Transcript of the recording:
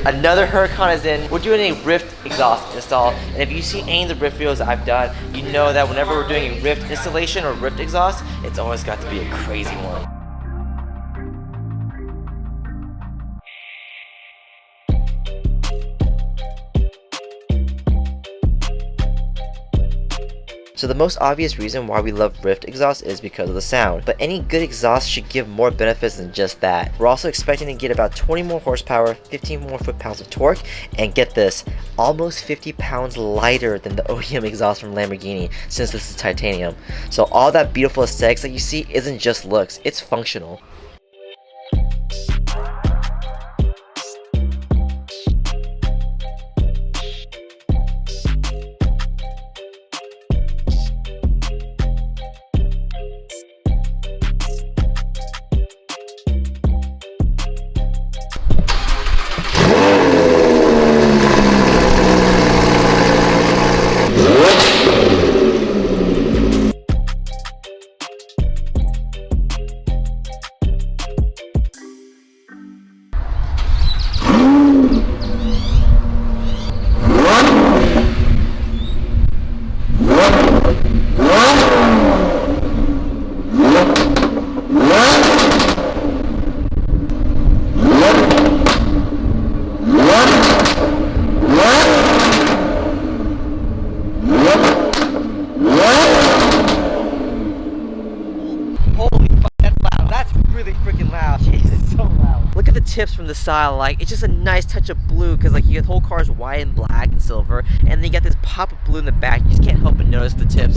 Another Huracan is in. We're doing a Ryft exhaust install, and if you see any of the Ryft videos I've done, you know that whenever we're doing a Ryft installation or Ryft exhaust, it's always got to be a crazy one. So the most obvious reason why we love Ryft exhaust is because of the sound, but any good exhaust should give more benefits than just that. We're also expecting to get about 20 more horsepower, 15 more foot-pounds of torque, and get this, almost 50 pounds lighter than the OEM exhaust from Lamborghini, since this is titanium. So all that beautiful aesthetics that you see isn't just looks, it's functional. Tips from the side, like it's just a nice touch of blue because like the whole car is white and black and silver, and then you got this pop of blue in the back. You just can't help but notice the tips.